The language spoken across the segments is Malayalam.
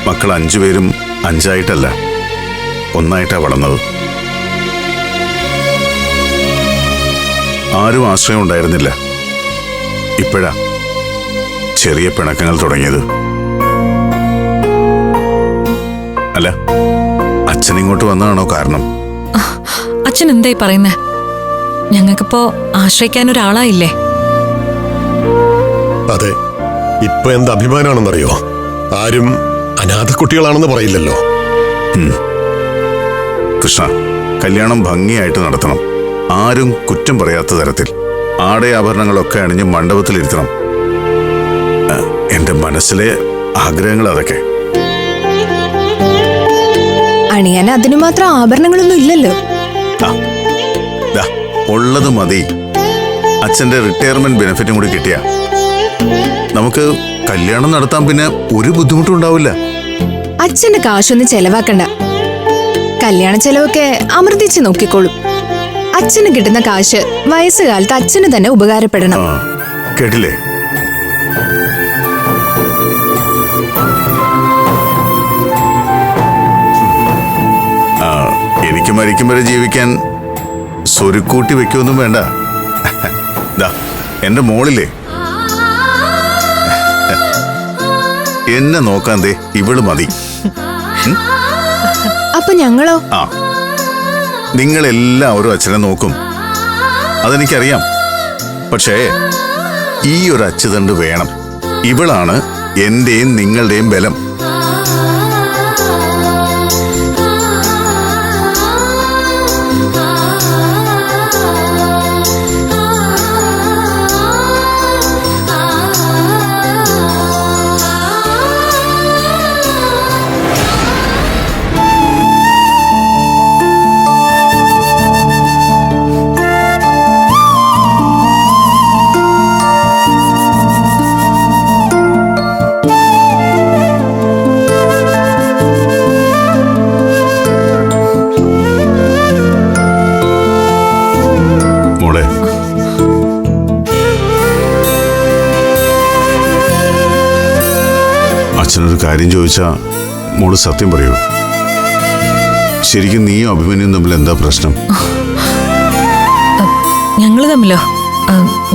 മക്കൾ 5 പേരും 5ആയിട്ടല്ല, ഒന്നായിട്ടാ വളർന്നത്. ആരും ആശ്രയം ഉണ്ടായിരുന്നില്ല. ഇപ്പോഴാ ചെറിയ പിണക്കങ്ങൾ തുടങ്ങിയത്. അല്ല, അച്ഛൻ ഇങ്ങോട്ട് വന്നതാണോ കാരണം? അച്ഛൻ എന്തായി പറയുന്നേ? ഞങ്ങൾക്കിപ്പോ ആശ്രയിക്കാൻ ഒരാളായില്ലേ? അതെ, ഇപ്പൊ എന്ത് അഭിമാനാണെന്നറിയോ? ആരും അനാഥ കുട്ടികളാണെന്ന് പറയില്ലല്ലോ. കൃഷ്ണ, കല്യാണം ഭംഗിയായിട്ട് നടത്തണം. ആരും കുറ്റം പറയാത്ത തരത്തിൽ ആടയാഭരണങ്ങളൊക്കെ അണിഞ്ഞ് മണ്ഡപത്തിലിരുത്തണം. എന്റെ മനസ്സിലെ ആഗ്രഹങ്ങൾ അതൊക്കെ. അണിയാൻ അതിനു മാത്രം ആഭരണങ്ങളൊന്നും ഇല്ലല്ലോ. ഉള്ളത് മതി. അച്ഛന്റെ റിട്ടയർമെന്റ് ബെനിഫിറ്റും കൂടി കിട്ടിയ നമുക്ക് കല്യാണം നടത്താൻ പിന്നെ ഒരു ബുദ്ധിമുട്ടും ഉണ്ടാവില്ല. അച്ഛന്റെ കാശൊന്നും ചെലവാക്കണ്ട. കല്യാണ ചെലവൊക്കെ അമൃതിച്ച് നോക്കിക്കോളും. അച്ഛന് കിട്ടുന്ന കാശ് വയസ്സുകാലത്ത് അച്ഛന് തന്നെ ഉപകാരപ്പെടണം. കേട്ടില്ലേ? എനിക്ക് മരിക്കും വരെ ജീവിക്കാൻ സ്വരുക്കൂട്ടി വെക്കൊന്നും വേണ്ട. എന്റെ മോളില്ലേ, എന്നെ നോക്കാൻ ദേ ഇവള് മതി. അപ്പൊ ഞങ്ങളോ? നിങ്ങളെല്ലാവരും അച്ഛനെ നോക്കും, അതെനിക്കറിയാം. പക്ഷേ ഈ ഒരു അച്ചുതണ്ട് വേണം. ഇവളാണ് എന്റെയും നിങ്ങളുടെയും ബലം. അച്ഛനൊരു കാര്യം ചോദിച്ചാ മോള് സത്യം പറയൂ. ശരിക്കും നീയും അഭിമന്യും തമ്മിൽ എന്താ പ്രശ്നം? ഞങ്ങള് തമ്മിലോ?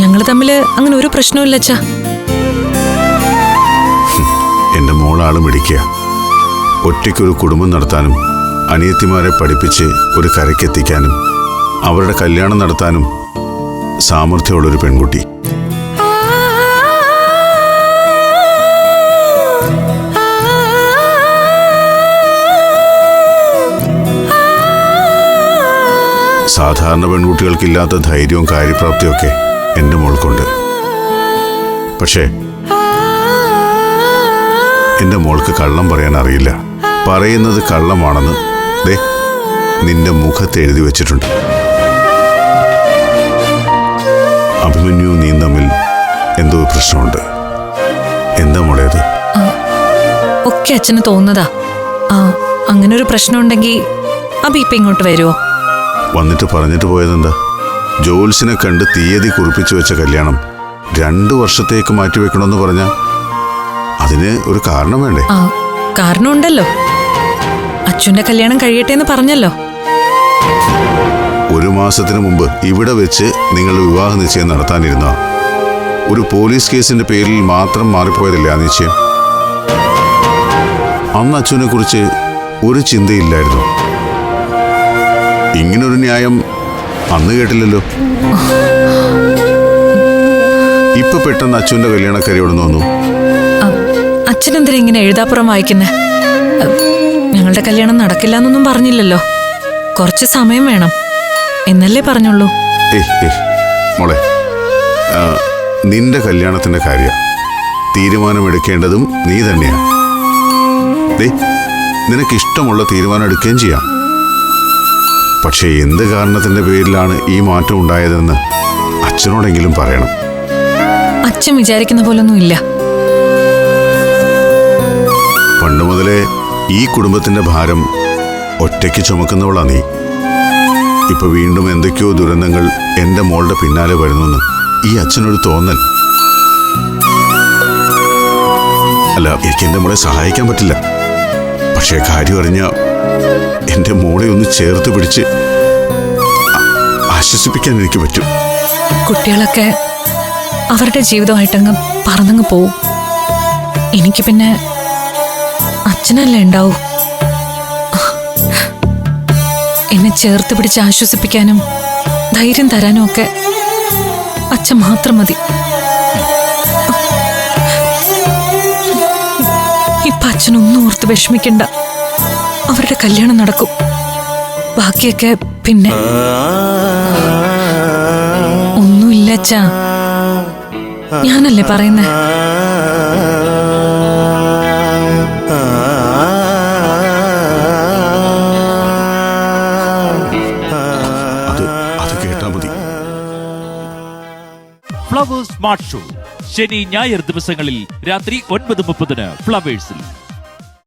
ഞങ്ങള് തമ്മില് അങ്ങനെ ഒരു പ്രശ്നമില്ല അച്ഛാ. എന്റെ മോളാള് മിടിക്കുക. ഒറ്റയ്ക്കൊരു കുടുംബം നടത്താനും അനിയത്തിമാരെ പഠിപ്പിച്ച് ഒരു കരയ്ക്കെത്തിക്കാനും അവരുടെ കല്യാണം നടത്താനും സാമർഥ്യമുള്ളൊരു പെൺകുട്ടി. സാധാരണ പെൺകുട്ടികൾക്കില്ലാത്ത ധൈര്യവും കാര്യപ്രാപ്തിയൊക്കെ എൻ്റെ മോൾക്കുണ്ട്. പക്ഷേ എൻ്റെ മോൾക്ക് കള്ളം പറയാൻ അറിയില്ല. പറയുന്നത് കള്ളമാണെന്ന് ദേ നിന്റെ മുഖത്ത് എഴുതി വെച്ചിട്ടുണ്ട്. അഭിമന്യു നീ തമ്മിൽ എന്തോ പ്രശ്നമുണ്ട്. എന്താ മോളേത്? ഒക്കെ അച്ഛന് തോന്നുന്നതാ. അങ്ങനെ ഒരു പ്രശ്നമുണ്ടെങ്കിൽ അഭി ഇപ്പൊ ഇങ്ങോട്ട് വരുമോ? വന്നിട്ട് പറഞ്ഞിട്ട് പോയതെന്താ? ജോൽസിനെ കണ്ട് തീയതി കുറിപ്പിച്ചു വെച്ച കല്യാണം 2 വർഷത്തേക്ക് മാറ്റിവെക്കണമെന്ന് പറഞ്ഞ അതിന് ഒരു കാരണം വേണ്ടേ? കാരണമുണ്ടല്ലോ. അച്ഛന്റെ കല്യാണം കഴിയട്ടെ എന്ന് പറഞ്ഞല്ലോ. 1 മാസത്തിന് മുമ്പ് ഇവിടെ വെച്ച് നിങ്ങൾ വിവാഹ നിശ്ചയം നടത്താനിരുന്ന ഒരു പോലീസ് കേസിന്റെ പേരിൽ മാത്രം മാറിപ്പോയതല്ലേ ആ നിശ്ചയം? അന്ന് അച്ഛനെ കുറിച്ച് ഒരു ചിന്തയില്ലായിരുന്നു. ഇങ്ങനൊരു ന്യായം അന്ന് കേട്ടില്ലല്ലോ. ഇപ്പൊ പെട്ടെന്ന് അച്ഛൻ്റെ കല്യാണക്കാരി എവിടെ വന്നു? അച്ഛനെന്തിനാ ഇങ്ങനെ എഴുതാപ്പുറം വായിക്കുന്നേ? ഞങ്ങളുടെ കല്യാണം നടക്കില്ല എന്നൊന്നും പറഞ്ഞില്ലല്ലോ. കുറച്ച് സമയം വേണം എന്നല്ലേ പറഞ്ഞുള്ളൂ. മോളെ, നിന്റെ കല്യാണത്തിന്റെ കാര്യം തീരുമാനമെടുക്കേണ്ടതും നീ തന്നെയാ. നിനക്കിഷ്ടമുള്ള തീരുമാനം എടുക്കുകയും ചെയ്യാം. പക്ഷെ എന്ത് കാരണത്തിന്റെ പേരിലാണ് ഈ മാറ്റം ഉണ്ടായതെന്ന് അച്ഛനോടെങ്കിലും പറയണം. അച്ഛൻ വിചാരിക്കുന്ന പോലൊന്നും ഇല്ല. പണ്ട് മുതലേ ഈ കുടുംബത്തിന്റെ ഭാരം ഒറ്റയ്ക്ക് ചുമക്കുന്നവളാ നീ. ഇപ്പൊ വീണ്ടും എന്തൊക്കെയോ ദുരന്തങ്ങൾ എന്റെ മോളുടെ പിന്നാലെ വരുന്നെന്ന് ഈ അച്ഛനൊരു തോന്നൽ. അല്ല, എനിക്ക് എന്റെ മോളെ സഹായിക്കാൻ പറ്റില്ല. പക്ഷേ കാര്യം അറിഞ്ഞ എൻ്റെ മോളെ ഒന്ന് ചേർത്ത് പിടിച്ച് ആശ്വസിപ്പിക്കാൻ എനിക്ക് പറ്റും. കുട്ടികളൊക്കെ അവരുടെ ജീവിതമായിട്ടങ്ങ് പറന്നങ്ങ് പോവും. എനിക്ക് പിന്നെ അച്ഛനല്ലേ ഉണ്ടാവൂ. എന്നെ ചേർത്ത് പിടിച്ച് ആശ്വസിപ്പിക്കാനും ധൈര്യം തരാനും ഒക്കെ അച്ഛൻ മാത്രം മതി. ഇപ്പൊ അച്ഛനൊന്നും ഓർത്ത് വിഷമിക്കണ്ട. അവരുടെ കല്യാണം നടക്കും. ബാക്കിയൊക്കെ പിന്നെ. ഒന്നുമില്ല അച്ഛാ, ഞാനല്ലേ പറയുന്നേ. അത് കേട്ടാ മതി. ഫ്ലവേഴ്സ് സ്മാർട്ട് ഷോ ശനി ഞായർ ദിവസങ്ങളിൽ രാത്രി 9:30 ഫ്ലവേഴ്സിൽ.